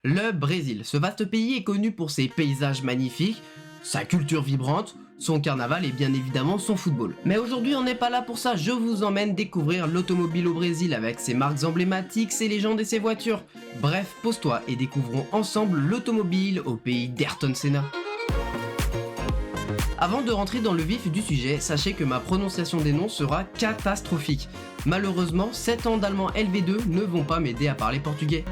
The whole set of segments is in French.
Le Brésil, ce vaste pays est connu pour ses paysages magnifiques, sa culture vibrante, son carnaval et bien évidemment son football. Mais aujourd'hui on n'est pas là pour ça, je vous emmène découvrir l'automobile au Brésil avec ses marques emblématiques, ses légendes et ses voitures. Bref, pose-toi et découvrons ensemble l'automobile au pays d'Ayrton Senna. Avant de rentrer dans le vif du sujet, sachez que ma prononciation des noms sera catastrophique. Malheureusement, 7 ans d'allemand LV2 ne vont pas m'aider à parler portugais.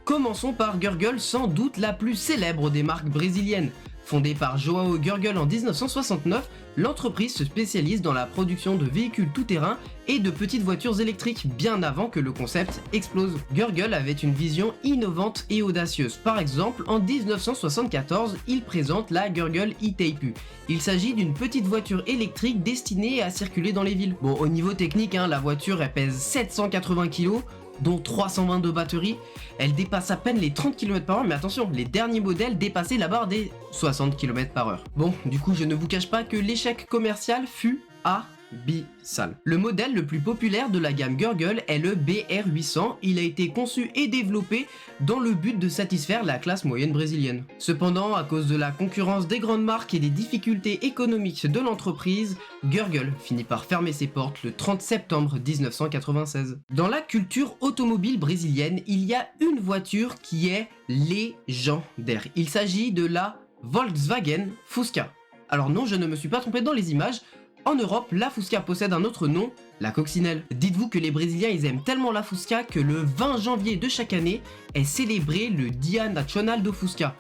Commençons par Gurgel, sans doute la plus célèbre des marques brésiliennes. Fondée par Joao Gurgel en 1969, l'entreprise se spécialise dans la production de véhicules tout-terrain et de petites voitures électriques bien avant que le concept explose. Gurgel avait une vision innovante et audacieuse. Par exemple, en 1974, il présente la Gurgel Itaipu. Il s'agit d'une petite voiture électrique destinée à circuler dans les villes. Bon, au niveau technique, la voiture elle pèse 780 kg, dont 322 batteries, elle dépasse à peine les 30 km/h, mais attention, les derniers modèles dépassaient la barre des 60 km/h. Bon, du coup je ne vous cache pas que l'échec commercial fut abyssal. Le modèle le plus populaire de la gamme Gurgel est le BR800, il a été conçu et développé dans le but de satisfaire la classe moyenne brésilienne. Cependant, à cause de la concurrence des grandes marques et des difficultés économiques de l'entreprise, Gurgel finit par fermer ses portes le 30 septembre 1996. Dans la culture automobile brésilienne, il y a une voiture qui est légendaire. Il s'agit de la Volkswagen Fusca. Alors non, je ne me suis pas trompé dans les images. En Europe, la Fusca possède un autre nom, la coccinelle. Dites-vous que les Brésiliens ils aiment tellement la Fusca que le 20 janvier de chaque année est célébré le Dia Nacional do Fusca.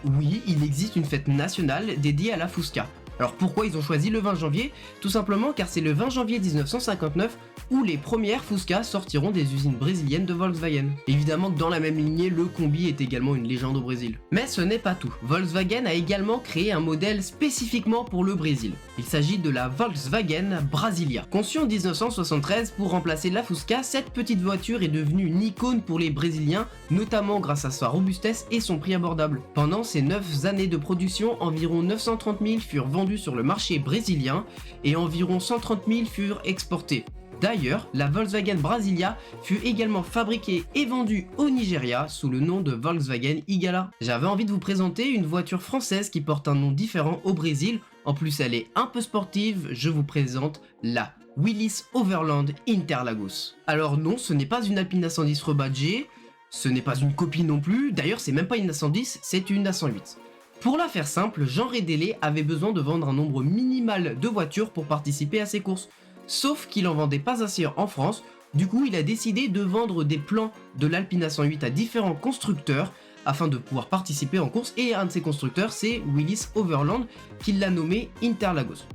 Oui, il existe une fête nationale dédiée à la Fusca. Alors pourquoi ils ont choisi le 20 janvier? Tout simplement car c'est le 20 janvier 1959 où les premières Fusca sortiront des usines brésiliennes de Volkswagen. Évidemment que dans la même lignée, le combi est également une légende au Brésil. Mais ce n'est pas tout. Volkswagen a également créé un modèle spécifiquement pour le Brésil. Il s'agit de la Volkswagen Brasilia. Conçue en 1973 pour remplacer la Fusca, cette petite voiture est devenue une icône pour les Brésiliens, notamment grâce à sa robustesse et son prix abordable. Pendant ces 9 années de production, environ 930 000 furent vendus sur le marché brésilien et environ 130 000 furent exportés. D'ailleurs, la Volkswagen Brasilia fut également fabriquée et vendue au Nigeria sous le nom de Volkswagen Igala. J'avais envie de vous présenter une voiture française qui porte un nom différent au Brésil. En plus, elle est un peu sportive, je vous présente la Willys Overland Interlagos. Alors non, ce n'est pas une Alpine A110 rebadgée, ce n'est pas une copie non plus, d'ailleurs c'est même pas une A110, c'est une A108. Pour la faire simple, Jean Rédélé avait besoin de vendre un nombre minimal de voitures pour participer à ses courses. Sauf qu'il en vendait pas assez en France, du coup il a décidé de vendre des plans de l'Alpine A108 à différents constructeurs afin de pouvoir participer en course, et un de ces constructeurs c'est Willys Overland qui l'a nommé Interlagos.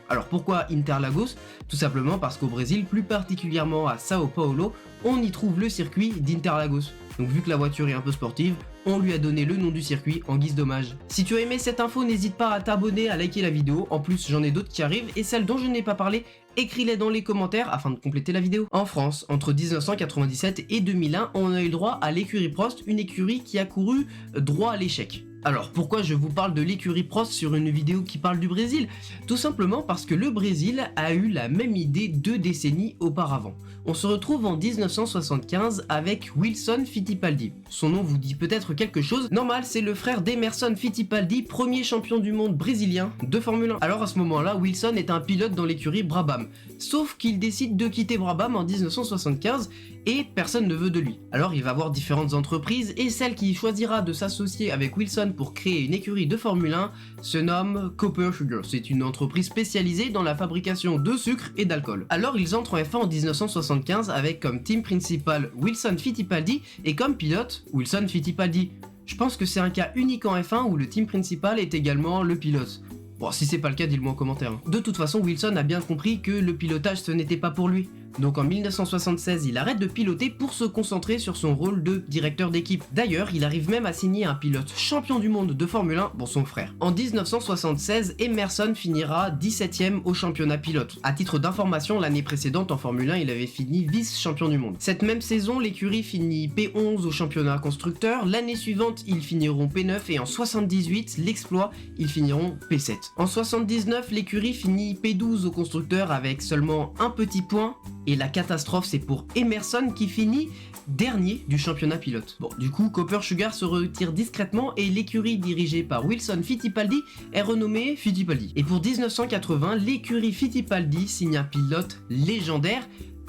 Alors pourquoi Interlagos? Tout simplement parce qu'au Brésil, plus particulièrement à Sao Paulo, on y trouve le circuit d'Interlagos. Donc vu que la voiture est un peu sportive, on lui a donné le nom du circuit en guise d'hommage. Si tu as aimé cette info, n'hésite pas à t'abonner, à liker la vidéo. En plus, j'en ai d'autres qui arrivent et celles dont je n'ai pas parlé, écris-les dans les commentaires afin de compléter la vidéo. En France, entre 1997 et 2001, on a eu droit à l'écurie Prost, une écurie qui a couru droit à l'échec. Alors pourquoi je vous parle de l'écurie Prost sur une vidéo qui parle du Brésil? Tout simplement parce que le Brésil a eu la même idée 2 décennies auparavant. On se retrouve en 1975 avec Wilson Fittipaldi. Son nom vous dit peut-être quelque chose. Normal, c'est le frère d'Emerson Fittipaldi, premier champion du monde brésilien de Formule 1. Alors à ce moment-là, Wilson est un pilote dans l'écurie Brabham. Sauf qu'il décide de quitter Brabham en 1975 et personne ne veut de lui. Alors il va voir différentes entreprises et celle qui choisira de s'associer avec Wilson pour créer une écurie de Formule 1 se nomme Cooper Sugar. C'est une entreprise spécialisée dans la fabrication de sucre et d'alcool. Alors ils entrent en F1 en 1975 avec comme team principal Wilson Fittipaldi et comme pilote Wilson Fittipaldi. Je pense que c'est un cas unique en F1 où le team principal est également le pilote. Bon, si c'est pas le cas, dis-le moi en commentaire. De toute façon, Wilson a bien compris que le pilotage ce n'était pas pour lui. Donc en 1976, il arrête de piloter pour se concentrer sur son rôle de directeur d'équipe. D'ailleurs, il arrive même à signer un pilote champion du monde de Formule 1 pour son frère. En 1976, Emerson finira 17ème au championnat pilote. À titre d'information, l'année précédente en Formule 1, il avait fini vice-champion du monde. Cette même saison, l'écurie finit P11 au championnat constructeur. L'année suivante, ils finiront P9 et en 78, l'exploit, ils finiront P7. En 79, l'écurie finit P12 au constructeur avec seulement un petit point. Et la catastrophe, c'est pour Emerson qui finit dernier du championnat pilote. Bon, du coup, Copper Sugar se retire discrètement et l'écurie dirigée par Wilson Fittipaldi est renommée Fittipaldi. Et pour 1980, l'écurie Fittipaldi signe un pilote légendaire,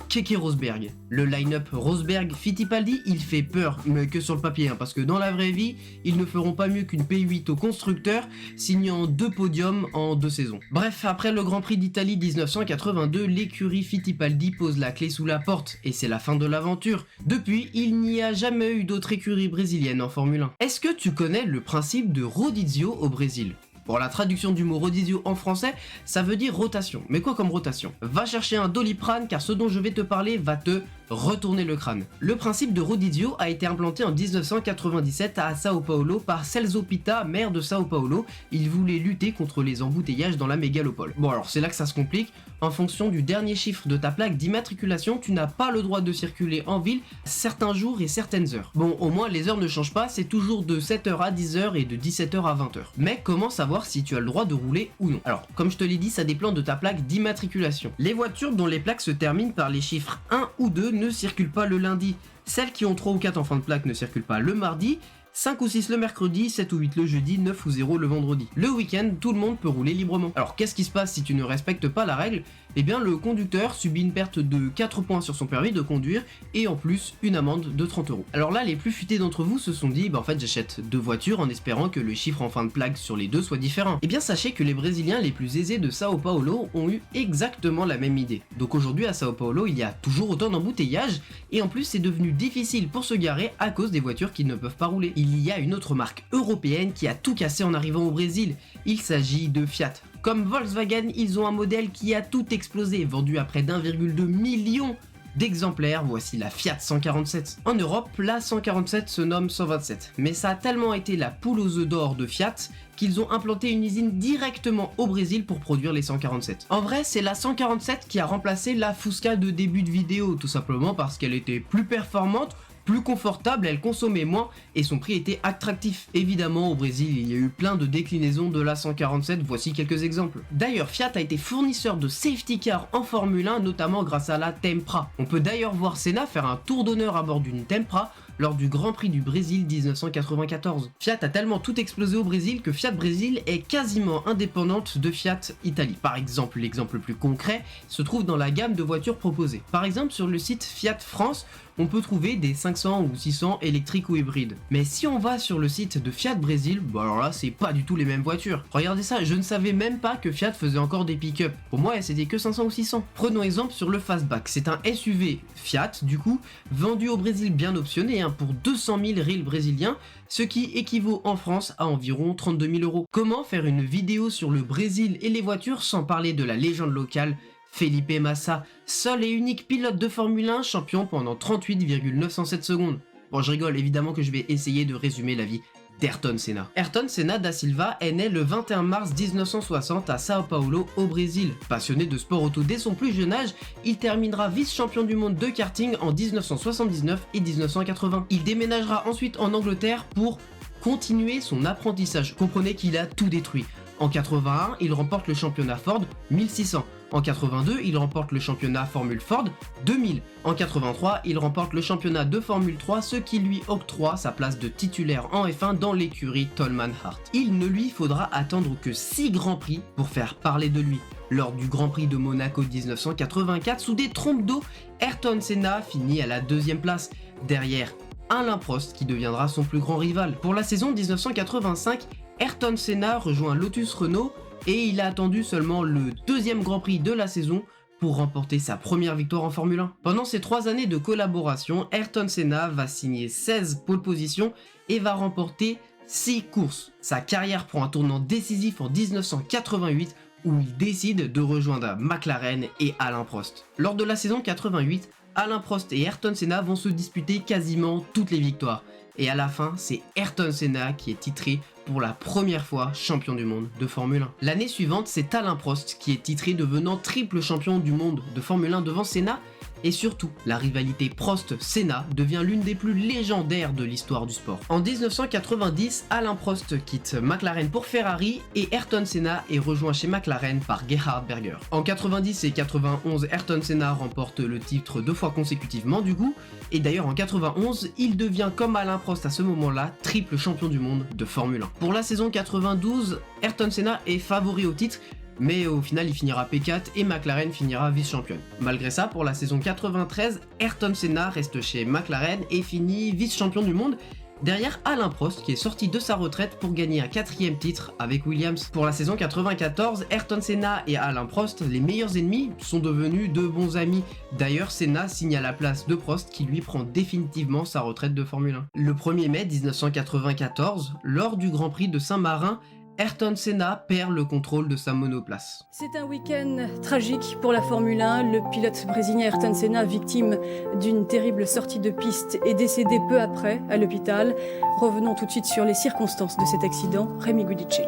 Keke Rosberg. Le line-up Rosberg-Fittipaldi, il fait peur, mais que sur le papier, parce que dans la vraie vie, ils ne feront pas mieux qu'une P8 au constructeur, signant 2 podiums en 2 saisons. Bref, après le Grand Prix d'Italie 1982, l'écurie Fittipaldi pose la clé sous la porte, et c'est la fin de l'aventure. Depuis, il n'y a jamais eu d'autre écurie brésilienne en Formule 1. Est-ce que tu connais le principe de rodizio au Brésil ? Bon, la traduction du mot rodizio en français, ça veut dire rotation. Mais quoi comme rotation ? Va chercher un Doliprane car ce dont je vais te parler va te retourner le crâne. Le principe de rodizio a été implanté en 1997 à Sao Paulo par Celso Pitta, maire de Sao Paulo. Il voulait lutter contre les embouteillages dans la mégalopole. Bon alors c'est là que ça se complique. En fonction du dernier chiffre de ta plaque d'immatriculation, tu n'as pas le droit de circuler en ville certains jours et certaines heures. Bon, au moins les heures ne changent pas, c'est toujours de 7h à 10h et de 17h à 20h. Mais comment savoir si tu as le droit de rouler ou non ? Alors, comme je te l'ai dit, ça dépend de ta plaque d'immatriculation. Les voitures dont les plaques se terminent par les chiffres 1 ou 2 ne circulent pas le lundi. Celles qui ont 3 ou 4 en fin de plaque ne circulent pas le mardi. 5 ou 6 le mercredi, 7 ou 8 le jeudi, 9 ou 0 le vendredi. Le week-end, tout le monde peut rouler librement. Alors qu'est-ce qui se passe si tu ne respectes pas la règle ? Eh bien le conducteur subit une perte de 4 points sur son permis de conduire et en plus une amende de 30 €. Alors là, les plus futés d'entre vous se sont dit, en fait j'achète 2 voitures en espérant que le chiffre en fin de plaque sur les deux soit différent. Eh bien sachez que les Brésiliens les plus aisés de Sao Paulo ont eu exactement la même idée. Donc aujourd'hui à Sao Paulo, il y a toujours autant d'embouteillages et en plus c'est devenu difficile pour se garer à cause des voitures qui ne peuvent pas rouler. Il y a une autre marque européenne qui a tout cassé en arrivant au Brésil. Il s'agit de Fiat. Comme Volkswagen, ils ont un modèle qui a tout explosé, vendu à près d'1,2 million d'exemplaires, voici la Fiat 147. En Europe, la 147 se nomme 127, mais ça a tellement été la poule aux œufs d'or de Fiat qu'ils ont implanté une usine directement au Brésil pour produire les 147. En vrai, c'est la 147 qui a remplacé la Fusca de début de vidéo, tout simplement parce qu'elle était plus performante, plus confortable, elle consommait moins et son prix était attractif. Évidemment, au Brésil, il y a eu plein de déclinaisons de la 147, voici quelques exemples. D'ailleurs, Fiat a été fournisseur de safety car en Formule 1, notamment grâce à la Tempra. On peut d'ailleurs voir Senna faire un tour d'honneur à bord d'une Tempra lors du Grand Prix du Brésil 1994. Fiat a tellement tout explosé au Brésil que Fiat Brésil est quasiment indépendante de Fiat Italie. Par exemple, l'exemple le plus concret se trouve dans la gamme de voitures proposées. Par exemple, sur le site Fiat France, on peut trouver des 500 ou 600 électriques ou hybrides. Mais si on va sur le site de Fiat Brésil, alors là c'est pas du tout les mêmes voitures. Regardez ça, je ne savais même pas que Fiat faisait encore des pick-up. Pour moi c'était que 500 ou 600. Prenons exemple sur le Fastback, c'est un SUV Fiat du coup, vendu au Brésil bien optionné pour 200 000 reals brésiliens, ce qui équivaut en France à environ 32 000 €. Comment faire une vidéo sur le Brésil et les voitures sans parler de la légende locale Felipe Massa, seul et unique pilote de Formule 1 champion pendant 38,907 secondes. Bon, je rigole, évidemment que je vais essayer de résumer la vie d'Ayrton Senna. Ayrton Senna da Silva est né le 21 mars 1960 à Sao Paulo, au Brésil. Passionné de sport auto dès son plus jeune âge, il terminera vice-champion du monde de karting en 1979 et 1980. Il déménagera ensuite en Angleterre pour continuer son apprentissage. Comprenez qu'il a tout détruit. En 81, il remporte le championnat Ford 1600. En 82, il remporte le championnat Formule Ford 2000. En 83, il remporte le championnat de Formule 3, ce qui lui octroie sa place de titulaire en F1 dans l'écurie Tolman Hart. Il ne lui faudra attendre que 6 grands prix pour faire parler de lui. Lors du Grand Prix de Monaco 1984, sous des trompes d'eau, Ayrton Senna finit à la 2e place, derrière Alain Prost qui deviendra son plus grand rival. Pour la saison 1985, Ayrton Senna rejoint Lotus Renault et il a attendu seulement le 2e Grand Prix de la saison pour remporter sa première victoire en Formule 1. Pendant ces 3 années de collaboration, Ayrton Senna va signer 16 pole positions et va remporter 6 courses. Sa carrière prend un tournant décisif en 1988 où où il décide de rejoindre McLaren et Alain Prost. Lors de la saison 88, Alain Prost et Ayrton Senna vont se disputer quasiment toutes les victoires. Et à la fin, c'est Ayrton Senna qui est titré pour la première fois champion du monde de Formule 1. L'année suivante, c'est Alain Prost qui est titré devenant triple champion du monde de Formule 1 devant Senna. Et surtout, la rivalité Prost-Senna devient l'une des plus légendaires de l'histoire du sport. En 1990, Alain Prost quitte McLaren pour Ferrari et Ayrton Senna est rejoint chez McLaren par Gerhard Berger. En 90 et 91, Ayrton Senna remporte le titre 2 fois consécutivement du coup, et d'ailleurs en 91, il devient comme Alain Prost à ce moment-là, triple champion du monde de Formule 1. Pour la saison 92, Ayrton Senna est favori au titre, mais au final il finira P4 et McLaren finira vice-championne. Malgré ça, pour la saison 93, Ayrton Senna reste chez McLaren et finit vice-champion du monde, derrière Alain Prost qui est sorti de sa retraite pour gagner un 4e titre avec Williams. Pour la saison 94, Ayrton Senna et Alain Prost, les meilleurs ennemis, sont devenus de bons amis. D'ailleurs, Senna signe à la place de Prost qui lui prend définitivement sa retraite de Formule 1. Le 1er mai 1994, lors du Grand Prix de Saint-Marin, Ayrton Senna perd le contrôle de sa monoplace. C'est un week-end tragique pour la Formule 1. Le pilote brésilien Ayrton Senna, victime d'une terrible sortie de piste, est décédé peu après à l'hôpital. Revenons tout de suite sur les circonstances de cet accident. Rémi Guidicelli.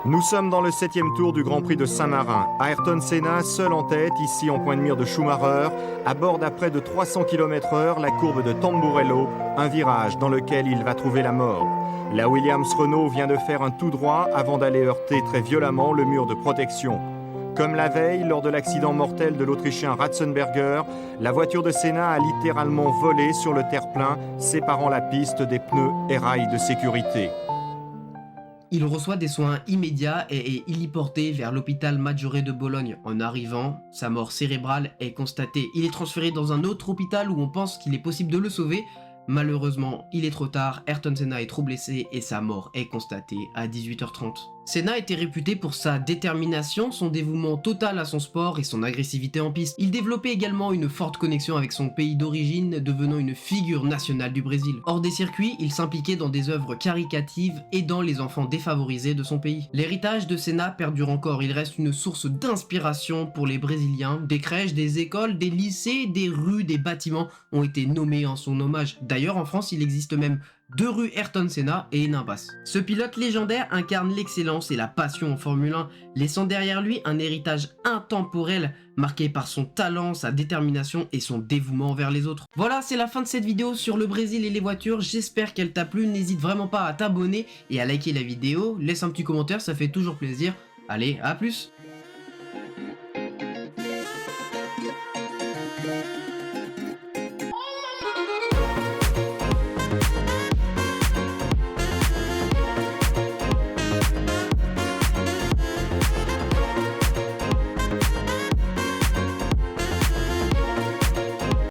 Nous sommes dans le 7e tour du Grand Prix de Saint-Marin. Ayrton Senna, seul en tête, ici en point de mire de Schumacher, aborde à près de 300 km/h la courbe de Tamburello, un virage dans lequel il va trouver la mort. La Williams-Renault vient de faire un tout droit avant d'aller heurter très violemment le mur de protection. Comme la veille, lors de l'accident mortel de l'Autrichien Ratzenberger, la voiture de Senna a littéralement volé sur le terre-plein, séparant la piste des pneus et rails de sécurité. Il reçoit des soins immédiats et est héliporté vers l'hôpital Maggiore de Bologne. En arrivant, sa mort cérébrale est constatée. Il est transféré dans un autre hôpital où on pense qu'il est possible de le sauver. Malheureusement, il est trop tard, Ayrton Senna est trop blessé et sa mort est constatée à 18h30. Senna était réputé pour sa détermination, son dévouement total à son sport et son agressivité en piste. Il développait également une forte connexion avec son pays d'origine, devenant une figure nationale du Brésil. Hors des circuits, il s'impliquait dans des œuvres caricatives aidant les enfants défavorisés de son pays. L'héritage de Senna perdure encore, il reste une source d'inspiration pour les Brésiliens. Des crèches, des écoles, des lycées, des rues, des bâtiments ont été nommés en son hommage. D'ailleurs, en France, il existe même 2 rues Ayrton Senna et une impasse. Ce pilote légendaire incarne l'excellence et la passion en Formule 1, laissant derrière lui un héritage intemporel marqué par son talent, sa détermination et son dévouement envers les autres. Voilà, c'est la fin de cette vidéo sur le Brésil et les voitures, j'espère qu'elle t'a plu, n'hésite vraiment pas à t'abonner et à liker la vidéo, laisse un petit commentaire, ça fait toujours plaisir. Allez, à plus!